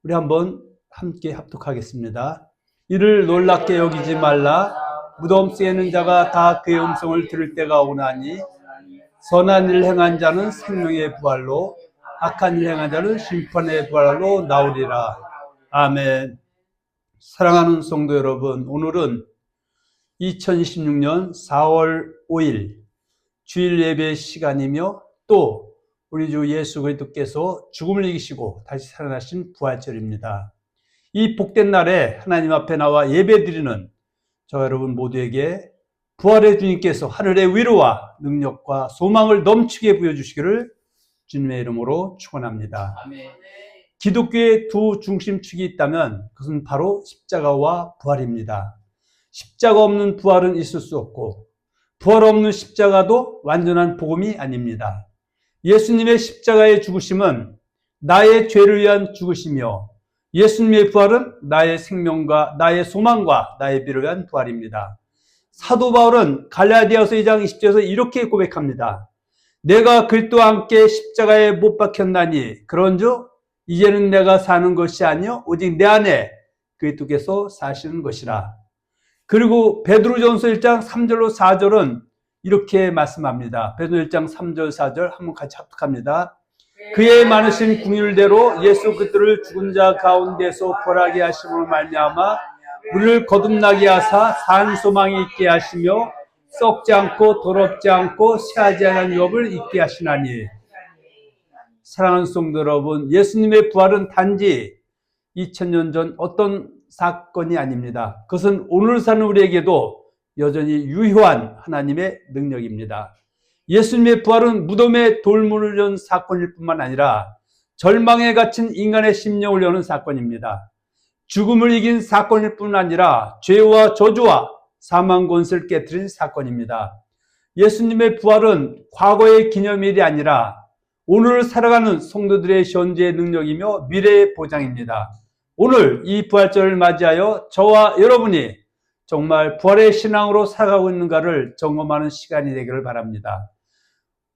우리 한번 함께 합독하겠습니다. 이를 놀랍게 여기지 말라. 무덤 속에 있는 자가 다 그의 음성을 들을 때가 오나니 선한 일 행한 자는 생명의 부활로, 악한 일 행한 자는 심판의 부활로 나오리라. 아멘. 사랑하는 성도 여러분, 오늘은 2026년 4월 5일 주일 예배 시간이며 또 우리 주 예수 그리스도께서 죽음을 이기시고 다시 살아나신 부활절입니다. 이 복된 날에 하나님 앞에 나와 예배드리는 저 여러분 모두에게 부활의 주님께서 하늘의 위로와 능력과 소망을 넘치게 부여주시기를 주님의 이름으로 축원합니다. 기독교의 두 중심축이 있다면 그것은 바로 십자가와 부활입니다. 십자가 없는 부활은 있을 수 없고 부활 없는 십자가도 완전한 복음이 아닙니다. 예수님의 십자가의 죽으심은 나의 죄를 위한 죽으심이요, 예수님의 부활은 나의 생명과 나의 소망과 나의 미래를 위한 부활입니다. 사도 바울은 갈라디아서 2장 20절에서 이렇게 고백합니다. 내가 그리스도와 함께 십자가에 못 박혔나니 그런즉 이제는 내가 사는 것이 아니요 오직 내 안에 그리스도께서 사시는 것이라. 그리고 베드로전서 1장 3절로 4절은 이렇게 말씀합니다. 베드로 1장 3절 4절 한번 같이 합독합니다. 그의 많으신 긍휼대로 예수 그리스도를 죽은 자 가운데서 부활하게 하심으로 말미암아 우리를 거듭나게 하사 산 소망이 있게 하시며 썩지 않고 더럽지 않고 쇠하지 않은 유업을 있게 하시나니. 사랑하는 성도 여러분, 예수님의 부활은 단지 2000년 전 어떤 사건이 아닙니다. 그것은 오늘 사는 우리에게도 여전히 유효한 하나님의 능력입니다. 예수님의 부활은 무덤에 돌문을 연 사건일 뿐만 아니라 절망에 갇힌 인간의 심령을 여는 사건입니다. 죽음을 이긴 사건일 뿐 아니라 죄와 저주와 사망 권세를 깨뜨린 사건입니다. 예수님의 부활은 과거의 기념일이 아니라 오늘 살아가는 성도들의 현재의 능력이며 미래의 보장입니다. 오늘 이 부활절을 맞이하여 저와 여러분이 정말 부활의 신앙으로 살아가고 있는가를 점검하는 시간이 되기를 바랍니다.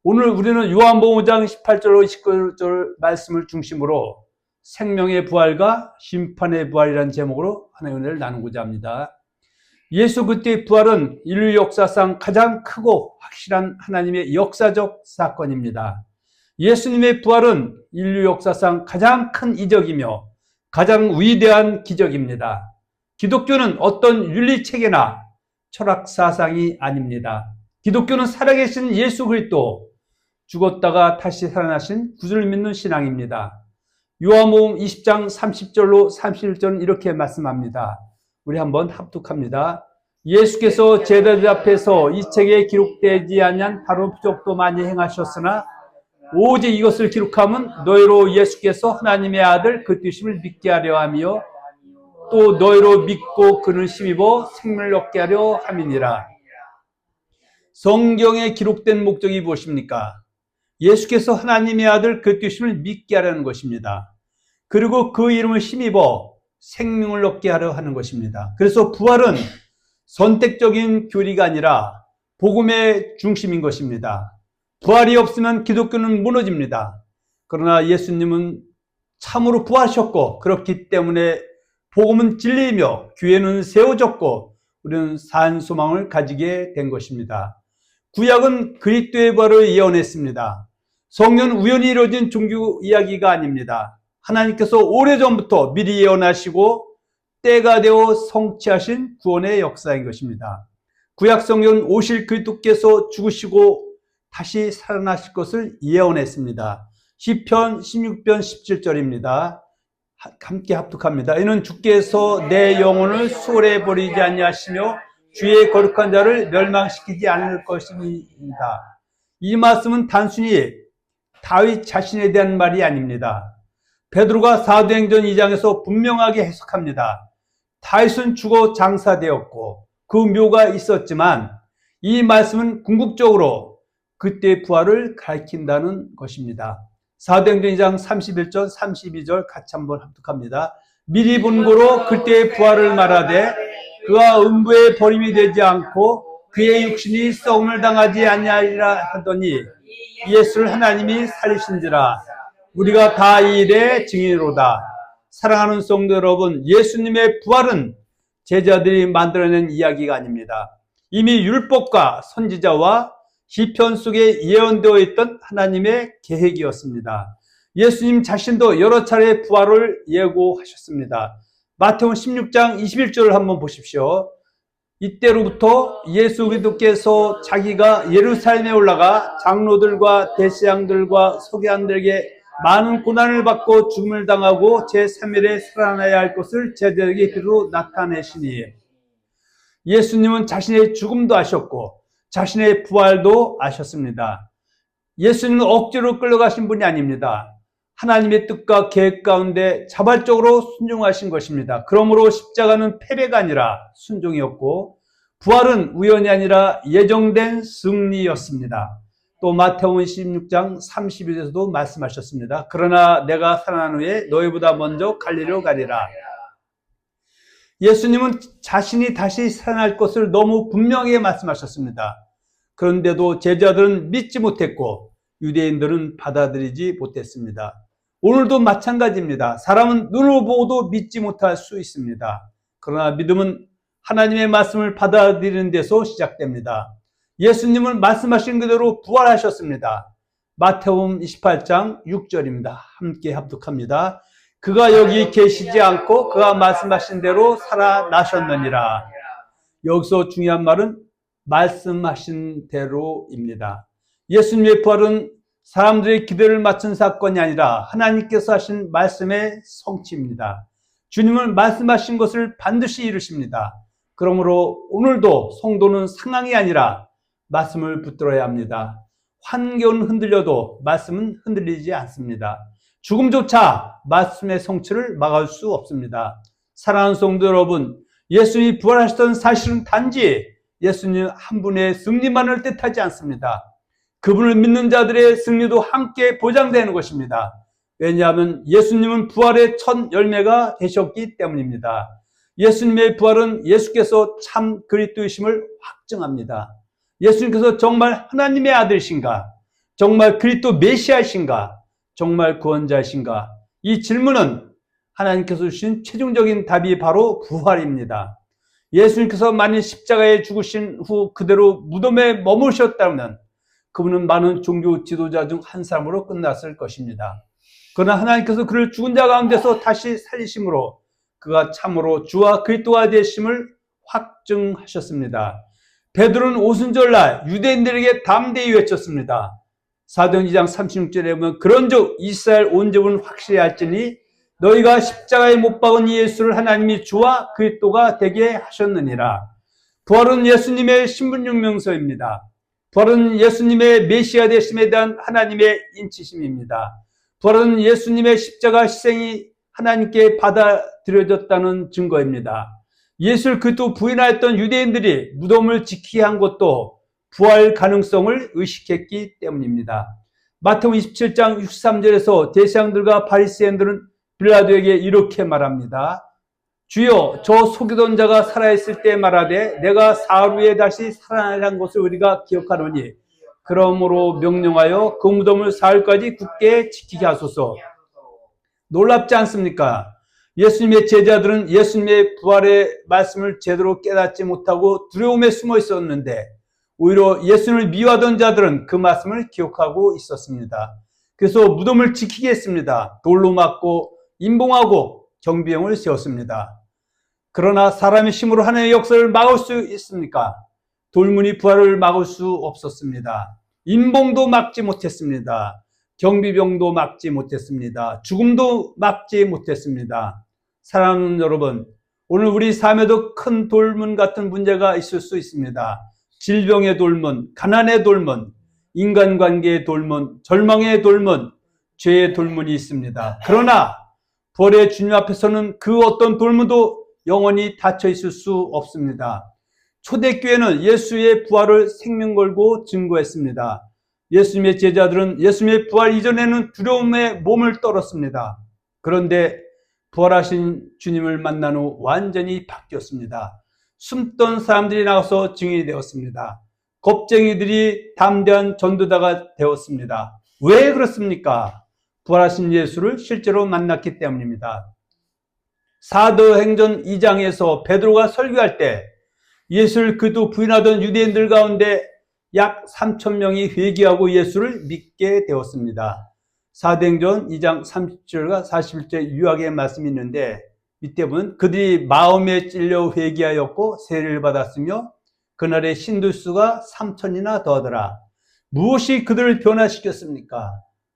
오늘 우리는 요한복음 5장 18절로 19절 말씀을 중심으로 생명의 부활과 심판의 부활이라는 제목으로 하나님의 은혜를 나누고자 합니다. 예수 그리스도의 부활은 인류 역사상 가장 크고 확실한 하나님의 역사적 사건입니다. 예수님의 부활은 인류 역사상 가장 큰 이적이며 가장 위대한 기적입니다. 기독교는 어떤 윤리체계나 철학 사상이 아닙니다. 기독교는 살아계신 예수 그리스도, 죽었다가 다시 살아나신 구주를 믿는 신앙입니다. 요한복음 20장 30절로 31절은 이렇게 말씀합니다. 우리 한번 합독합니다. 예수께서 제자들 앞에서 이 책에 기록되지 아니한 다른 표적도 많이 행하셨으나 오직 이것을 기록함은 너희로 예수께서 하나님의 아들 그리스도심을 믿게 하려 하며 또 너희로 믿고 그를 힘입어 생명을 얻게 하려 함이니라. 성경에 기록된 목적이 무엇입니까? 예수께서 하나님의 아들 그리스도심을 믿게 하려는 것입니다. 그리고 그 이름을 힘입어 생명을 얻게 하려 하는 것입니다. 그래서 부활은 선택적인 교리가 아니라 복음의 중심인 것입니다. 부활이 없으면 기독교는 무너집니다. 그러나 예수님은 참으로 부활하셨고 그렇기 때문에 복음은 진리이며 교회는 세워졌고 우리는 산 소망을 가지게 된 것입니다. 구약은 그리스도의 부활을 예언했습니다. 성경은 우연히 이루어진 종교 이야기가 아닙니다. 하나님께서 오래전부터 미리 예언하시고 때가 되어 성취하신 구원의 역사인 것입니다. 구약 성경은 오실 그리스도께서 죽으시고 다시 살아나실 것을 예언했습니다. 시편 16편 17절입니다. 함께 합독합니다. 이는 주께서 내 영혼을 수월해 버리지 아니하시며 주의 거룩한 자를 멸망시키지 않을 것입니다. 이 말씀은 단순히 다윗 자신에 대한 말이 아닙니다. 베드로가 사도행전 2장에서 분명하게 해석합니다. 다윗은 죽어 장사되었고 그 묘가 있었지만 이 말씀은 궁극적으로 그때의 부활을 가리킨다는 것입니다. 사도행전 2장 31절 32절 같이 한번 합독합니다. 미리 본 고로 그때의 부활을 말하되 그가 음부에 버림이 되지 않고 그의 육신이 썩음을 당하지 아니하리라 하더니 예수를 하나님이 살리신지라. 우리가 다 이 일의 증인으로다. 사랑하는 성도 여러분, 예수님의 부활은 제자들이 만들어낸 이야기가 아닙니다. 이미 율법과 선지자와 시편 속에 예언되어 있던 하나님의 계획이었습니다. 예수님 자신도 여러 차례 부활을 예고하셨습니다. 마태복음 16장 21절을 한번 보십시오. 이때로부터 예수 그리스도께서 자기가 예루살렘에 올라가 장로들과 대제사장들과 서기관들에게 많은 고난을 받고 죽음을 당하고 제3일에 살아나야 할 것을 제자들에게 비로 나타내시니, 예수님은 자신의 죽음도 아셨고 자신의 부활도 아셨습니다. 예수님은 억지로 끌려가신 분이 아닙니다. 하나님의 뜻과 계획 가운데 자발적으로 순종하신 것입니다. 그러므로 십자가는 패배가 아니라 순종이었고, 부활은 우연이 아니라 예정된 승리였습니다. 또 마태복음 16장 32절에서도 말씀하셨습니다. 그러나 내가 살아난 후에 너희보다 먼저 갈릴리로 가리라. 예수님은 자신이 다시 살아날 것을 너무 분명하게 말씀하셨습니다. 그런데도 제자들은 믿지 못했고 유대인들은 받아들이지 못했습니다. 오늘도 마찬가지입니다. 사람은 눈으로 보고도 믿지 못할 수 있습니다. 그러나 믿음은 하나님의 말씀을 받아들이는 데서 시작됩니다. 예수님은 말씀하신 그대로 부활하셨습니다. 마태복음 28장 6절입니다. 함께 합독합니다. 그가 여기 계시지 않고 그가 말씀하신 대로 살아나셨느니라. 여기서 중요한 말은 말씀하신 대로입니다. 예수님의 부활은 사람들의 기대를 맞춘 사건이 아니라 하나님께서 하신 말씀의 성취입니다. 주님은 말씀하신 것을 반드시 이루십니다. 그러므로 오늘도 성도는 상황이 아니라 말씀을 붙들어야 합니다. 환경은 흔들려도 말씀은 흔들리지 않습니다. 죽음조차 말씀의 성취를 막을 수 없습니다. 사랑하는 성도 여러분, 예수님이 부활하셨던 사실은 단지 예수님 한 분의 승리만을 뜻하지 않습니다. 그분을 믿는 자들의 승리도 함께 보장되는 것입니다. 왜냐하면 예수님은 부활의 첫 열매가 되셨기 때문입니다. 예수님의 부활은 예수께서 참 그리스도이심을 확증합니다. 예수님께서 정말 하나님의 아들이신가? 정말 그리스도 메시아이신가? 정말 구원자이신가? 이 질문은 하나님께서 주신 최종적인 답이 바로 부활입니다. 예수님께서 만일 십자가에 죽으신 후 그대로 무덤에 머무르셨다면 그분은 많은 종교 지도자 중 한 사람으로 끝났을 것입니다. 그러나 하나님께서 그를 죽은 자 가운데서 다시 살리심으로 그가 참으로 주와 그리스도가 되심을 확증하셨습니다. 베드로는 오순절날 유대인들에게 담대히 외쳤습니다. 사도행 2장 36절에 보면 그런즉 이스라엘 온 집은 확실히 알지니 너희가 십자가에 못 박은 이 예수를 하나님이 주와 그리스도가 되게 하셨느니라. 부활은 예수님의 신분증명서입니다. 부활은 예수님의 메시아 되심에 대한 하나님의 인치심입니다. 부활은 예수님의 십자가 희생이 하나님께 받아들여졌다는 증거입니다. 예수를 그리스도 부인하였던 유대인들이 무덤을 지키게 한 것도 부활 가능성을 의식했기 때문입니다. 마태복음 27장 63절에서 대제사장들과 바리새인들은 빌라도에게 이렇게 말합니다. 주여, 저 속이던 자가 살아있을 때 말하되 내가 사흘 후에 다시 살아나리라는 것을 우리가 기억하노니 그러므로 명령하여 그 무덤을 사흘까지 굳게 지키게 하소서. 놀랍지 않습니까? 예수님의 제자들은 예수님의 부활의 말씀을 제대로 깨닫지 못하고 두려움에 숨어 있었는데 오히려 예수님을 미워하던 자들은 그 말씀을 기억하고 있었습니다. 그래서 무덤을 지키게 했습니다. 돌로 막고 임봉하고 경비병을 세웠습니다. 그러나 사람의 힘으로 하나님의 역사를 막을 수 있습니까? 돌문이 부활을 막을 수 없었습니다. 임봉도 막지 못했습니다. 경비병도 막지 못했습니다. 죽음도 막지 못했습니다. 사랑하는 여러분, 오늘 우리 삶에도 큰 돌문 같은 문제가 있을 수 있습니다. 질병의 돌문, 가난의 돌문, 인간관계의 돌문, 절망의 돌문, 죄의 돌문이 있습니다. 그러나 부활의 주님 앞에서는 그 어떤 돌문도 영원히 닫혀 있을 수 없습니다. 초대교회는 예수의 부활을 생명 걸고 증거했습니다. 예수님의 제자들은 예수님의 부활 이전에는 두려움에 몸을 떨었습니다. 그런데 부활하신 주님을 만난 후 완전히 바뀌었습니다. 숨던 사람들이 나와서 증인이 되었습니다. 겁쟁이들이 담대한 전도자가 되었습니다. 왜 그렇습니까? 부활하신 예수를 실제로 만났기 때문입니다. 사도행전 2장에서 베드로가 설교할 때 예수를 그도 부인하던 유대인들 가운데 약 3,000명이 회개하고 예수를 믿게 되었습니다. 사도행전 2장 30절과 41절 유학의 말씀이 있는데 밑에 보면 그들이 마음에 찔려 회개하였고 세례를 받았으며 그날의 신도수가 3,000이나 더하더라. 무엇이 그들을 변화시켰습니까?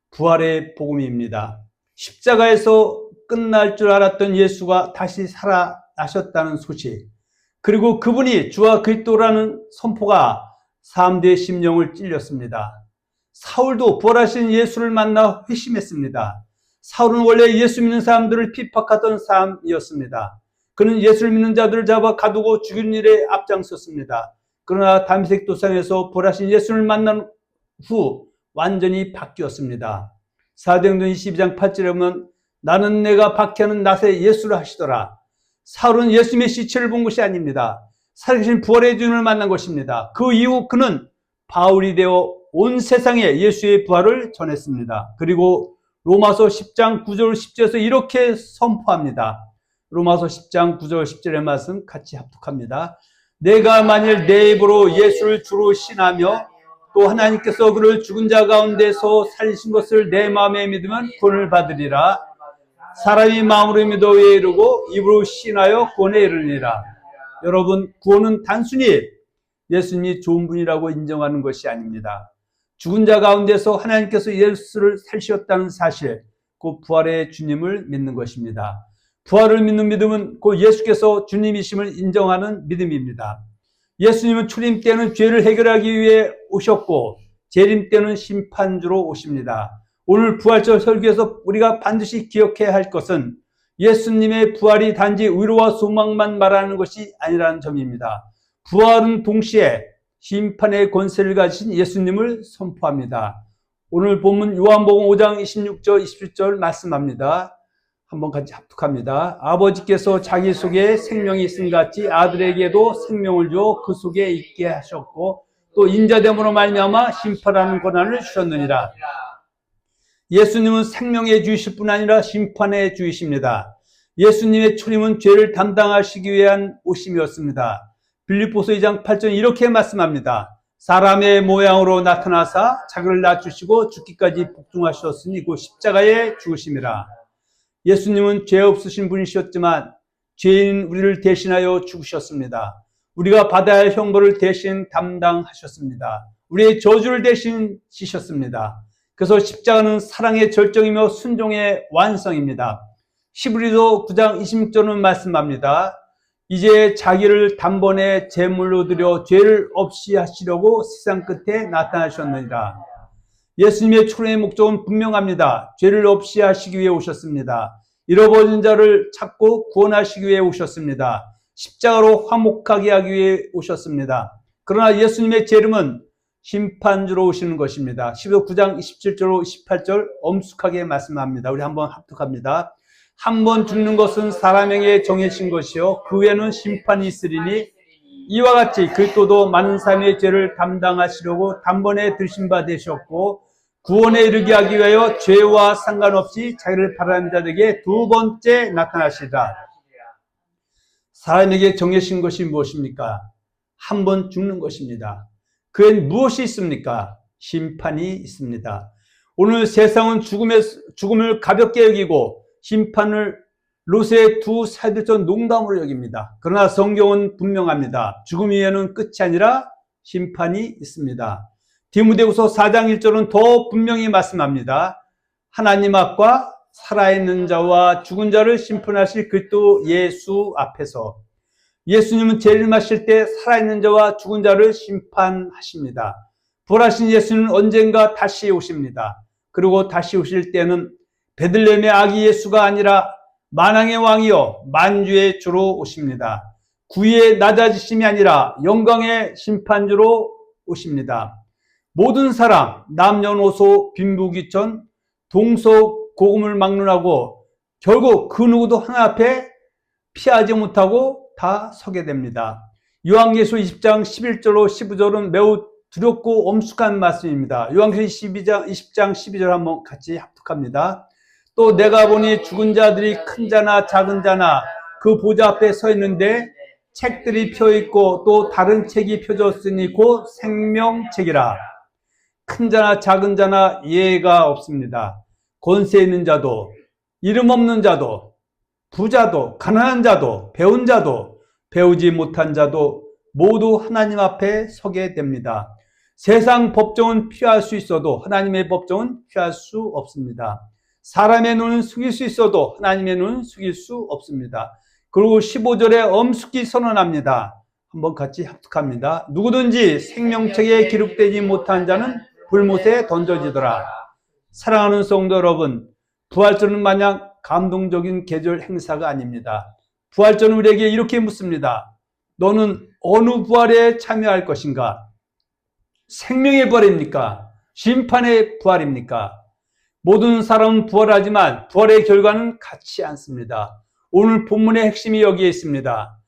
부활의 복음입니다. 십자가에서 끝날 줄 알았던 예수가 다시 살아나셨다는 소식, 그리고 그분이 주와 그리스도라는 선포가 사람들의 심령을 찔렸습니다. 사울도 부활하신 예수를 만나 회심했습니다. 사울은 원래 예수 믿는 사람들을 핍박하던 사람이었습니다. 그는 예수를 믿는 자들을 잡아 가두고 죽이는 일에 앞장섰습니다. 그러나 다메섹 도상에서 부활하신 예수를 만난 후 완전히 바뀌었습니다. 사도행전 22장 8절에 보면 나는 내가 박해하는 낫의 예수를 하시더라. 사울은 예수님의 시체를 본 것이 아닙니다. 살아계신 부활의 주님을 만난 것입니다. 그 이후 그는 바울이 되어 온 세상에 예수의 부활을 전했습니다. 그리고 로마서 10장 9절 10절에서 이렇게 선포합니다. 로마서 10장 9절 10절의 말씀 같이 합독합니다. 내가 만일 내 입으로 예수를 주로 신하며 또 하나님께서 그를 죽은 자 가운데서 살리신 것을 내 마음에 믿으면 구원을 받으리라. 사람이 마음으로 믿어 의에 이르고 입으로 신하여 구원에 이르리라. 여러분, 구원은 단순히 예수님이 좋은 분이라고 인정하는 것이 아닙니다. 죽은 자 가운데서 하나님께서 예수를 살리셨다는 사실, 그 부활의 주님을 믿는 것입니다. 부활을 믿는 믿음은 그 예수께서 주님이심을 인정하는 믿음입니다. 예수님은 초림 때는 죄를 해결하기 위해 오셨고 재림 때는 심판주로 오십니다. 오늘 부활절 설교에서 우리가 반드시 기억해야 할 것은 예수님의 부활이 단지 위로와 소망만 말하는 것이 아니라는 점입니다. 부활은 동시에 심판의 권세를 가지신 예수님을 선포합니다. 오늘 본문 요한복음 5장 26절 27절 말씀합니다. 한번 같이 합독합니다. 아버지께서 자기 속에 생명이 있음 같이 아들에게도 생명을 주어 그 속에 있게 하셨고 또 인자됨으로 말미암아 심판하는 권한을 주셨느니라. 예수님은 생명의 주이실 뿐 아니라 심판의 주이십니다. 예수님의 초림은 죄를 담당하시기 위한 오심이었습니다. 빌립보서 2장 8절 이렇게 말씀합니다. 사람의 모양으로 나타나사 자기를 낮추시고 죽기까지 복종하셨으니 그 십자가에 죽으심이라. 예수님은 죄 없으신 분이셨지만 죄인 우리를 대신하여 죽으셨습니다. 우리가 받아야 할 형벌을 대신 담당하셨습니다. 우리의 저주를 대신 지셨습니다. 그래서 십자가는 사랑의 절정이며 순종의 완성입니다. 히브리서 9장 26절은 말씀합니다. 이제 자기를 단번에 제물로 드려 죄를 없이 하시려고 세상 끝에 나타나셨느니라. 예수님의 초림의 목적은 분명합니다. 죄를 없이 하시기 위해 오셨습니다. 잃어버린 자를 찾고 구원하시기 위해 오셨습니다. 십자가로 화목하게 하기 위해 오셨습니다. 그러나 예수님의 재림은 심판주로 오시는 것입니다. 19장 27절 28절 엄숙하게 말씀합니다. 우리 한번 합독합니다. 한 번 죽는 것은 사람에게 정해진 것이요 그 후에는 심판이 있으리니 이와 같이 그리스도도 많은 사람의 죄를 담당하시려고 단번에 들으신 바 되셨고 구원에 이르게 하기 위하여 죄와 상관없이 자기를 바라는 자들에게 두 번째 나타나시리라. 사람에게 정해진 것이 무엇입니까? 한 번 죽는 것입니다. 그엔 무엇이 있습니까? 심판이 있습니다. 오늘 세상은 죽음을 가볍게 여기고 심판을 롯의 두 사이들처럼 농담으로 여깁니다. 그러나 성경은 분명합니다. 죽음 위에는 끝이 아니라 심판이 있습니다. 디모데후서 4장 1절은 더 분명히 말씀합니다. 하나님 앞과 살아있는 자와 죽은 자를 심판하실 그리스도 예수 앞에서 예수님은 재림하실 때 살아있는 자와 죽은 자를 심판하십니다. 부활하신 예수는 언젠가 다시 오십니다. 그리고 다시 오실 때는 베들레헴의 아기 예수가 아니라 만왕의 왕이요 만주의 주로 오십니다. 구의의 낮아지심이 아니라 영광의 심판주로 오십니다. 모든 사람 남녀노소 빈부귀천 동서고금을 막론하고 결국 그 누구도 하나 앞에 피하지 못하고 다 서게 됩니다. 요한계시록 20장 11절로 15절은 매우 두렵고 엄숙한 말씀입니다. 요한계시록 20장 12절 한번 같이 합독합니다. 또 내가 보니 죽은 자들이 큰 자나 작은 자나 그 보좌 앞에 서 있는데 책들이 펴 있고 또 다른 책이 펴졌으니 곧 생명책이라. 큰 자나 작은 자나 예가 없습니다. 권세 있는 자도 이름 없는 자도 부자도 가난한 자도 배운 자도 배우지 못한 자도 모두 하나님 앞에 서게 됩니다. 세상 법정은 피할 수 있어도 하나님의 법정은 피할 수 없습니다. 사람의 눈은 숙일 수 있어도 하나님의 눈은 숙일 수 없습니다. 그리고 15절에 엄숙히 선언합니다. 한번 같이 합독합니다. 누구든지 생명책에 기록되지 못한 자는 불못에 던져지더라. 사랑하는 성도 여러분, 부활절은 마냥 감동적인 계절 행사가 아닙니다. 부활절은 우리에게 이렇게 묻습니다. 너는 어느 부활에 참여할 것인가? 생명의 부활입니까? 심판의 부활입니까? 모든 사람은 부활하지만 부활의 결과는 같지 않습니다. 오늘 본문의 핵심이 여기에 있습니다.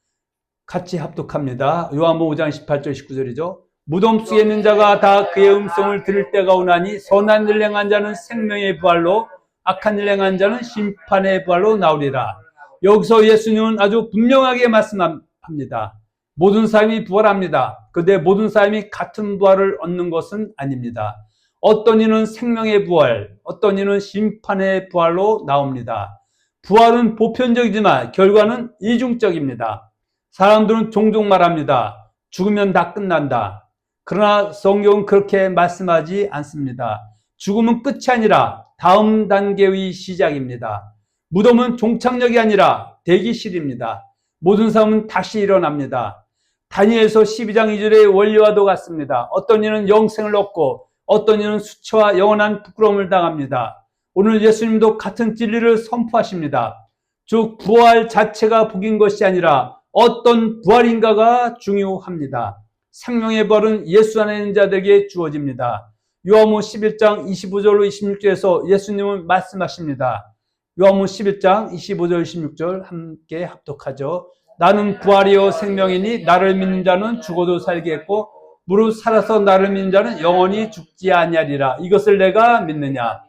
같이 합독합니다. 요한복음 5장 18절 19절이죠. 무덤 속에 있는 자가 다 그의 음성을 들을 때가 오나니 선한 일 행한 자는 생명의 부활로 악한 일 행한 자는 심판의 부활로 나오리라. 여기서 예수님은 아주 분명하게 말씀합니다. 모든 사람이 부활합니다. 그런데 모든 사람이 같은 부활을 얻는 것은 아닙니다. 어떤 이는 생명의 부활, 어떤 이는 심판의 부활로 나옵니다. 부활은 보편적이지만 결과는 이중적입니다. 사람들은 종종 말합니다. 죽으면 다 끝난다. 그러나 성경은 그렇게 말씀하지 않습니다. 죽음은 끝이 아니라 다음 단계의 시작입니다. 무덤은 종착역이 아니라 대기실입니다. 모든 사람은 다시 일어납니다. 다니엘서 12장 2절의 원리와도 같습니다. 어떤 이는 영생을 얻고 어떤 이는 수치와 영원한 부끄러움을 당합니다. 오늘 예수님도 같은 진리를 선포하십니다. 즉 부활 자체가 복인 것이 아니라 어떤 부활인가가 중요합니다. 생명의 부활은 예수 안에 있는 자들에게 주어집니다. 요한복음 11장 25절로 26절에서 예수님은 말씀하십니다. 요한복음 11장 25절 26절 함께 합독하죠. 나는 부활이요 생명이니 나를 믿는 자는 죽어도 살겠고 무릇 살아서 나를 믿는 자는 영원히 죽지 아니하리라. 이것을 내가 믿느냐?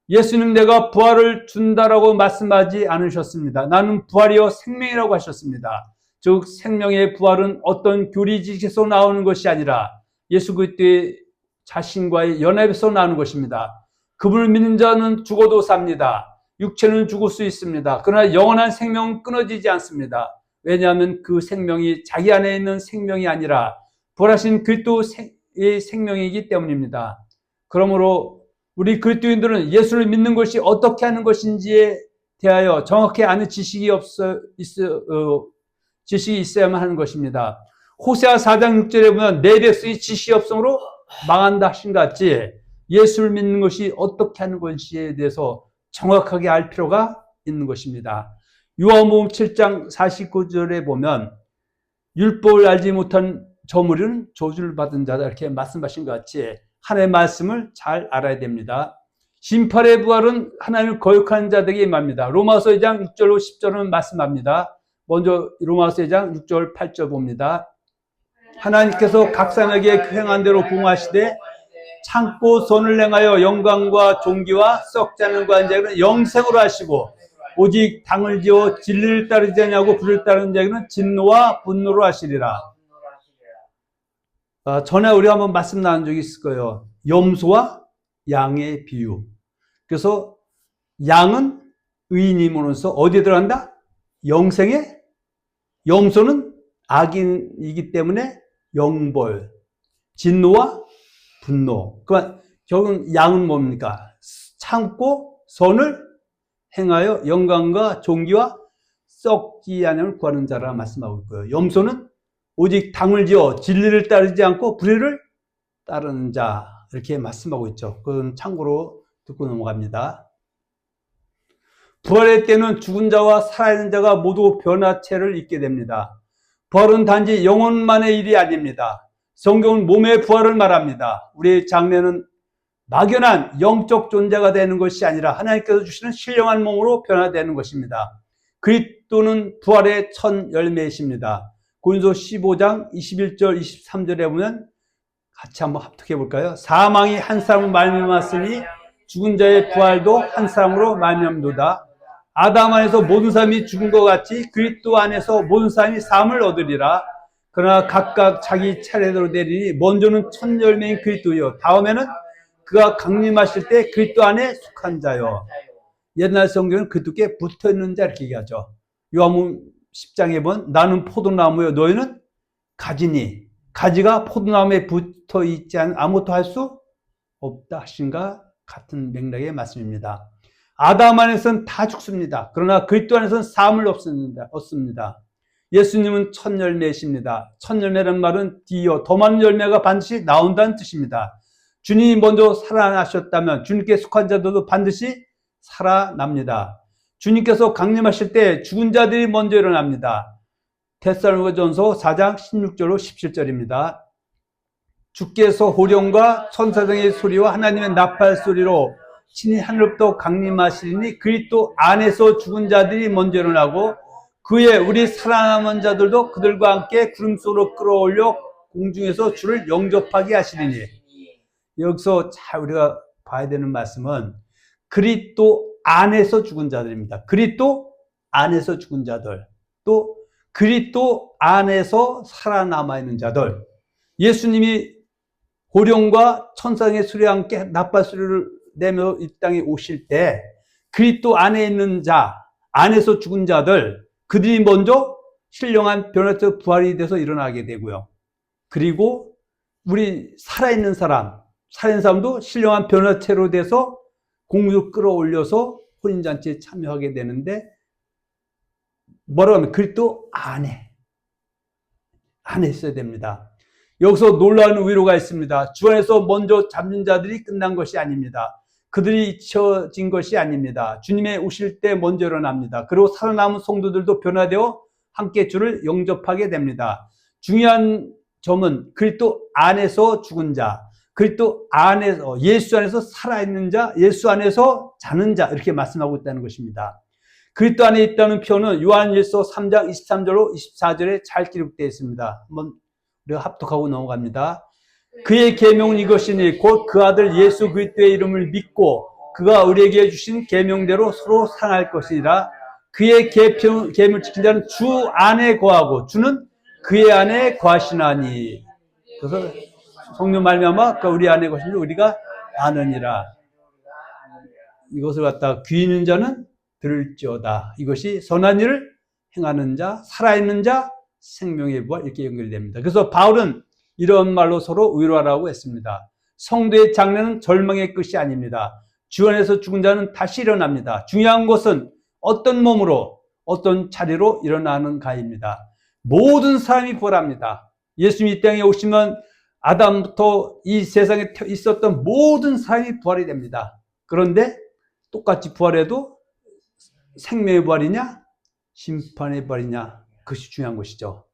예수님 내가 부활을 준다라고 말씀하지 않으셨습니다. 나는 부활이요 생명이라고 하셨습니다. 즉 생명의 부활은 어떤 교리지식에서 나오는 것이 아니라 예수 그리스도의 자신과의 연합에서 나오는 것입니다. 그분을 믿는 자는 죽어도 삽니다. 육체는 죽을 수 있습니다. 그러나 영원한 생명은 끊어지지 않습니다. 왜냐하면 그 생명이 자기 안에 있는 생명이 아니라 부활하신 그리스도의 생명이기 때문입니다. 그러므로 우리 그리스도인들은 예수를 믿는 것이 어떻게 하는 것인지에 대하여 정확히 아는 지식이 있어야만 하는 것입니다. 호세아 4장 6절에 보면 내 백성이 지식이 없으므로 망한다 하신 것 같이 예수를 믿는 것이 어떻게 하는 것인지에 대해서 정확하게 알 필요가 있는 것입니다. 요한복음 7장 49절에 보면 율법을 알지 못한 저물은 저주를 받은 자다 이렇게 말씀하신 것 같이 하나님의 말씀을 잘 알아야 됩니다. 심판의 부활은 하나님을 거역하는 자들에게 임합니다. 로마서 2장 6절로 10절은 말씀합니다. 먼저 로마서 2장 6절 8절 봅니다. 하나님께서 각 사람에게 그 행한 대로 부응하시되 참고 선을 행하여 영광과 존귀와 썩지 않는 관자에게는 영생으로 하시고 오직 당을 지어 진리를 따르지 않냐고 불을 따르는 자에게는 진노와 분노로 하시리라. 전에 우리가 한번 말씀 나눈 적이 있을 거예요. 염소와 양의 비유. 그래서 양은 의인임으로써 어디에 들어간다? 영생에. 염소는 악인이기 때문에 영벌, 진노와 분노. 그러니까 결국은 양은 뭡니까? 참고 선을 행하여 영광과 존귀와 썩지 않음을 구하는 자라 말씀하고 있고요. 염소는 오직 당을 지어 진리를 따르지 않고 불의를 따르는 자 이렇게 말씀하고 있죠. 그건 참고로 듣고 넘어갑니다. 부활의 때는 죽은 자와 살아있는 자가 모두 변화체를 입게 됩니다. 부활은 단지 영혼만의 일이 아닙니다. 성경은 몸의 부활을 말합니다. 우리 장래는 막연한 영적 존재가 되는 것이 아니라 하나님께서 주시는 신령한 몸으로 변화되는 것입니다. 그리스도는 부활의 첫 열매이십니다. 고린도서 15장 21절 23절에 보면 같이 한번 합독해 볼까요? 사망이 한 사람을 말미암았으니 죽은 자의 부활도 한 사람으로 말미암도다. 아담 안에서 모든 사람이 죽은 것 같이 그리스도 안에서 모든 사람이 삶을 얻으리라. 그러나 각각 자기 차례대로 되리니 먼저는 첫 열매인 그리스도요, 다음에는 그가 강림하실 때 그리스도 안에 속한 자요. 옛날 성경은 그리스도께 붙어있는 자 이렇게 얘기하죠. 요한복음 10장에 보면 나는 포도나무요 너희는 가지니, 가지가 포도나무에 붙어있지 않으면 아무것도 할 수 없다 하신가 같은 맥락의 말씀입니다. 아담 안에서는 다 죽습니다. 그러나 그리스도 안에서는 삶을 얻습니다. 예수님은 첫 열매이십니다. 첫 열매라는 말은 더 많은 열매가 반드시 나온다는 뜻입니다. 주님이 먼저 살아나셨다면 주님께 속한 자들도 반드시 살아납니다. 주님께서 강림하실 때 죽은 자들이 먼저 일어납니다. 데살로니가전서 4장 16절로 17절입니다. 주께서 호령과 천사장의 소리와 하나님의 나팔 소리로 친히 하늘로부터 강림하시리니 그리스도 안에서 죽은 자들이 먼저 일어나고 그에 우리 살아남은 자들도 그들과 함께 구름 속으로 끌어올려 공중에서 주를 영접하게 하시리니. 여기서 잘 우리가 봐야 되는 말씀은 그리스도 안에서 죽은 자들입니다. 그리스도 안에서 죽은 자들, 또 그리스도 안에서 살아남아 있는 자들. 예수님이 호령과 천사의 소리와 함께 나팔 소리를 내며 이 땅에 오실 때 그리스도 안에 있는 자, 안에서 죽은 자들, 그들이 먼저 신령한 변화에서 부활이 돼서 일어나게 되고요. 그리고 우리 살아있는 사람도 신령한 변화체로 돼서 공중으로 끌어올려서 혼인잔치에 참여하게 되는데, 뭐라고 하면 그리스도 안에 있어야 됩니다. 여기서 놀라운 위로가 있습니다. 주 안에서 먼저 잡는 자들이 끝난 것이 아닙니다. 그들이 잊혀진 것이 아닙니다. 주님의 오실 때 먼저 일어납니다. 그리고 살아남은 성도들도 변화되어 함께 주를 영접하게 됩니다. 중요한 점은 그리스도 안에서 죽은 자, 그리스도 안에서, 예수 안에서 살아있는 자, 예수 안에서 자는 자, 이렇게 말씀하고 있다는 것입니다. 그리스도 안에 있다는 표현은 요한일서 3장 23절로 24절에 잘 기록되어 있습니다. 한번 우리가 합독하고 넘어갑니다. 그의 계명은 이것이니 곧 그 아들 예수 그리스도의 이름을 믿고 그가 우리에게 주신 계명대로 서로 사랑할 것이니라. 그의 계명을 지킨 자는 주 안에 거하고 주는 그의 안에 거하시나니. 그래서 성령 말미암아 우리 안에 거하시니 우리가 아느니라. 이것을 갖다가 귀 있는 자는 들을지어다. 이것이 선한 일을 행하는 자, 살아있는 자, 생명의 부활, 이렇게 연결됩니다. 그래서 바울은 이런 말로 서로 위로하라고 했습니다. 성도의 장래는 절망의 끝이 아닙니다. 주 안에서 죽은 자는 다시 일어납니다. 중요한 것은 어떤 몸으로, 어떤 자리로 일어나는가입니다. 모든 사람이 부활합니다. 예수님이 이 땅에 오시면 아담부터 이 세상에 있었던 모든 사람이 부활이 됩니다. 그런데 똑같이 부활해도 생명의 부활이냐, 심판의 부활이냐, 그것이 중요한 것이죠.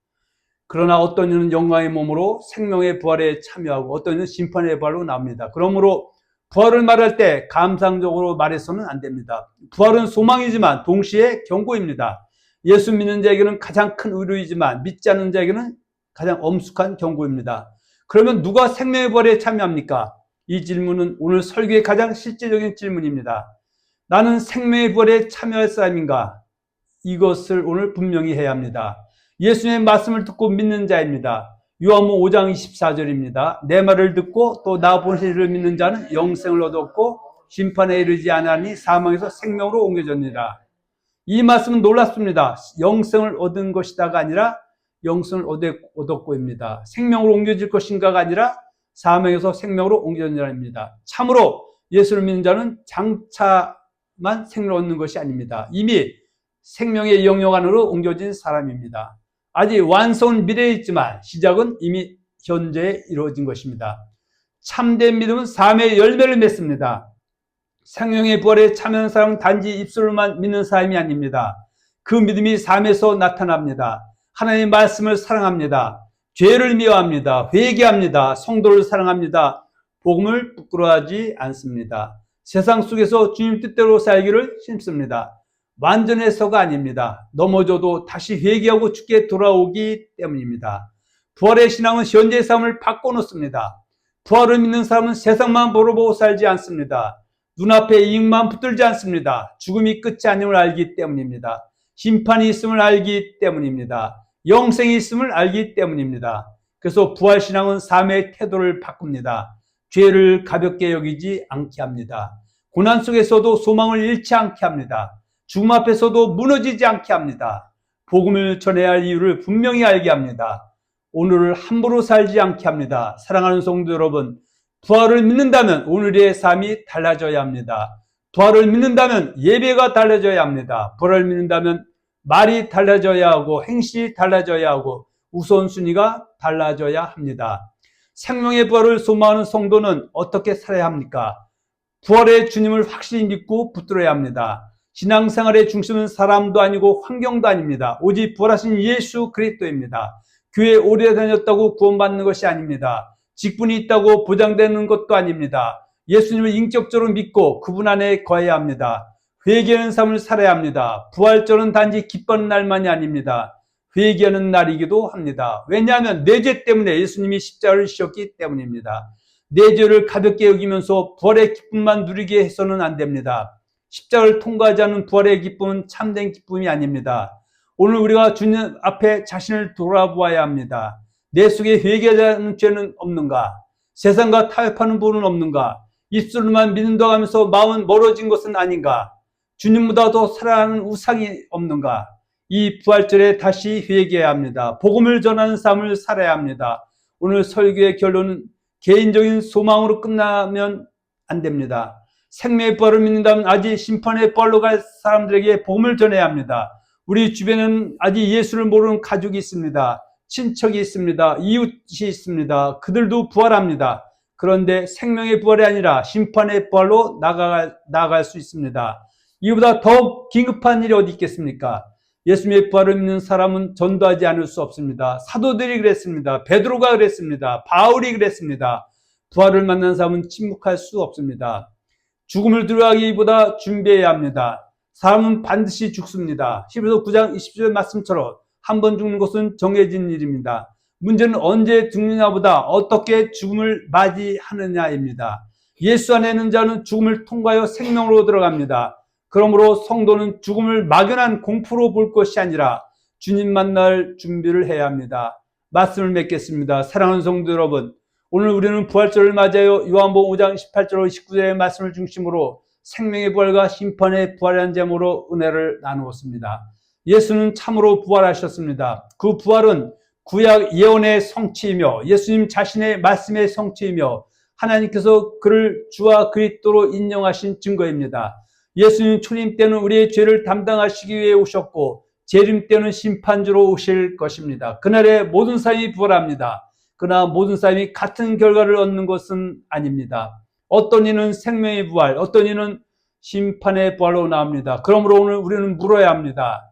그러나 어떤 이는 영광의 몸으로 생명의 부활에 참여하고 어떤 이는 심판의 부활로 나옵니다. 그러므로 부활을 말할 때 감상적으로 말해서는 안 됩니다. 부활은 소망이지만 동시에 경고입니다. 예수 믿는 자에게는 가장 큰 의료이지만 믿지 않는 자에게는 가장 엄숙한 경고입니다. 그러면 누가 생명의 부활에 참여합니까? 이 질문은 오늘 설교의 가장 실제적인 질문입니다. 나는 생명의 부활에 참여할 사람인가? 이것을 오늘 분명히 해야 합니다. 예수님의 말씀을 듣고 믿는 자입니다. 요한복음 5장 24절입니다. 내 말을 듣고 또 나 보내신 이를 믿는 자는 영생을 얻었고 심판에 이르지 않으니 사망에서 생명으로 옮겨졌느니라. 이 말씀은 놀랍습니다. 영생을 얻은 것이다가 아니라 영생을 얻었고입니다. 생명으로 옮겨질 것인가가 아니라 사망에서 생명으로 옮겨졌느니라입니다. 참으로 예수를 믿는 자는 장차만 생명을 얻는 것이 아닙니다. 이미 생명의 영역 안으로 옮겨진 사람입니다. 아직 완성은 미래에 있지만 시작은 이미 현재에 이루어진 것입니다. 참된 믿음은 삶의 열매를 맺습니다. 생명의 부활에 참여하는 사람은 단지 입술로만 믿는 사람이 아닙니다. 그 믿음이 삶에서 나타납니다. 하나님의 말씀을 사랑합니다. 죄를 미워합니다. 회개합니다. 성도를 사랑합니다. 복음을 부끄러워하지 않습니다. 세상 속에서 주님 뜻대로 살기를 힘씁니다. 완전해서가 아닙니다. 넘어져도 다시 회개하고 주께 돌아오기 때문입니다. 부활의 신앙은 현재의 삶을 바꿔놓습니다. 부활을 믿는 사람은 세상만 보고 살지 않습니다. 눈앞에 이익만 붙들지 않습니다. 죽음이 끝이 아님을 알기 때문입니다. 심판이 있음을 알기 때문입니다. 영생이 있음을 알기 때문입니다. 그래서 부활신앙은 삶의 태도를 바꿉니다. 죄를 가볍게 여기지 않게 합니다. 고난 속에서도 소망을 잃지 않게 합니다. 죽음 앞에서도 무너지지 않게 합니다. 복음을 전해야 할 이유를 분명히 알게 합니다. 오늘을 함부로 살지 않게 합니다. 사랑하는 성도 여러분, 부활을 믿는다면 오늘의 삶이 달라져야 합니다. 부활을 믿는다면 예배가 달라져야 합니다. 부활을 믿는다면 말이 달라져야 하고 행실이 달라져야 하고 우선순위가 달라져야 합니다. 생명의 부활을 소망하는 성도는 어떻게 살아야 합니까? 부활의 주님을 확실히 믿고 붙들어야 합니다. 신앙생활의 중심은 사람도 아니고 환경도 아닙니다. 오직 부활하신 예수 그리스도입니다. 교회 오래 다녔다고 구원받는 것이 아닙니다. 직분이 있다고 보장되는 것도 아닙니다. 예수님을 인격적으로 믿고 그분 안에 거해야 합니다. 회개하는 삶을 살아야 합니다. 부활절은 단지 기뻐하는 날만이 아닙니다. 회개하는 날이기도 합니다. 왜냐하면 내 죄 때문에 예수님이 십자가를 지셨기 때문입니다. 내 죄를 가볍게 여기면서 부활의 기쁨만 누리게 해서는 안 됩니다. 십자가를 통과하지 않은 부활의 기쁨은 참된 기쁨이 아닙니다. 오늘 우리가 주님 앞에 자신을 돌아보아야 합니다. 내 속에 회개하지 않는 죄는 없는가? 세상과 타협하는 부분은 없는가? 입술로만 믿는다고 하면서 마음은 멀어진 것은 아닌가? 주님보다 더 사랑하는 우상이 없는가? 이 부활절에 다시 회개해야 합니다. 복음을 전하는 삶을 살아야 합니다. 오늘 설교의 결론은 개인적인 소망으로 끝나면 안 됩니다. 생명의 부활을 믿는다면 아직 심판의 부활로 갈 사람들에게 복음을 전해야 합니다. 우리 주변에는 아직 예수를 모르는 가족이 있습니다. 친척이 있습니다. 이웃이 있습니다. 그들도 부활합니다. 그런데 생명의 부활이 아니라 심판의 부활로 나아갈 수 있습니다. 이보다 더 긴급한 일이 어디 있겠습니까? 예수님의 부활을 믿는 사람은 전도하지 않을 수 없습니다. 사도들이 그랬습니다. 베드로가 그랬습니다. 바울이 그랬습니다. 부활을 만난 사람은 침묵할 수 없습니다. 죽음을 두려워하기보다 준비해야 합니다. 사람은 반드시 죽습니다. 히브리서 9장 20절 말씀처럼 한 번 죽는 것은 정해진 일입니다. 문제는 언제 죽느냐보다 어떻게 죽음을 맞이하느냐입니다. 예수 안에 있는 자는 죽음을 통과하여 생명으로 들어갑니다. 그러므로 성도는 죽음을 막연한 공포로 볼 것이 아니라 주님 만날 준비를 해야 합니다. 말씀을 맺겠습니다. 사랑하는 성도 여러분, 오늘 우리는 부활절을 맞이하여 요한복음 5장 18절 19절의 말씀을 중심으로 생명의 부활과 심판의 부활이라는 제목으로 은혜를 나누었습니다. 예수는 참으로 부활하셨습니다. 그 부활은 구약 예언의 성취이며 예수님 자신의 말씀의 성취이며 하나님께서 그를 주와 그리스도로 인정하신 증거입니다. 예수님 초림 때는 우리의 죄를 담당하시기 위해 오셨고 재림 때는 심판주로 오실 것입니다. 그날에 모든 사람이 부활합니다. 그러나 모든 사람이 같은 결과를 얻는 것은 아닙니다. 어떤 이는 생명의 부활, 어떤 이는 심판의 부활로 나옵니다. 그러므로 오늘 우리는 물어야 합니다.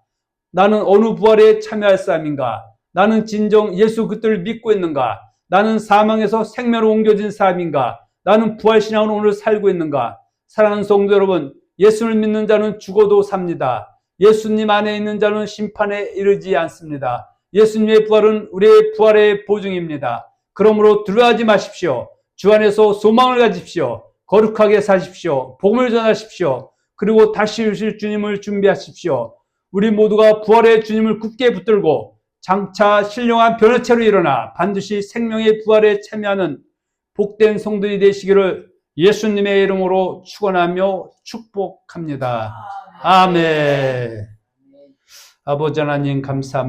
나는 어느 부활에 참여할 사람인가? 나는 진정 예수 그리스도를 믿고 있는가? 나는 사망에서 생명으로 옮겨진 사람인가? 나는 부활신앙으로 오늘 살고 있는가? 사랑하는 성도 여러분, 예수를 믿는 자는 죽어도 삽니다. 예수님 안에 있는 자는 심판에 이르지 않습니다. 예수님의 부활은 우리의 부활의 보증입니다. 그러므로 두려워하지 마십시오. 주 안에서 소망을 가지십시오. 거룩하게 사십시오. 복음을 전하십시오. 그리고 다시 오실 주님을 준비하십시오. 우리 모두가 부활의 주님을 굳게 붙들고 장차 신령한 변화체로 일어나 반드시 생명의 부활에 참여하는 복된 성도들이 되시기를 예수님의 이름으로 축원하며 축복합니다. 아멘. 아버지 하나님 감사합니다.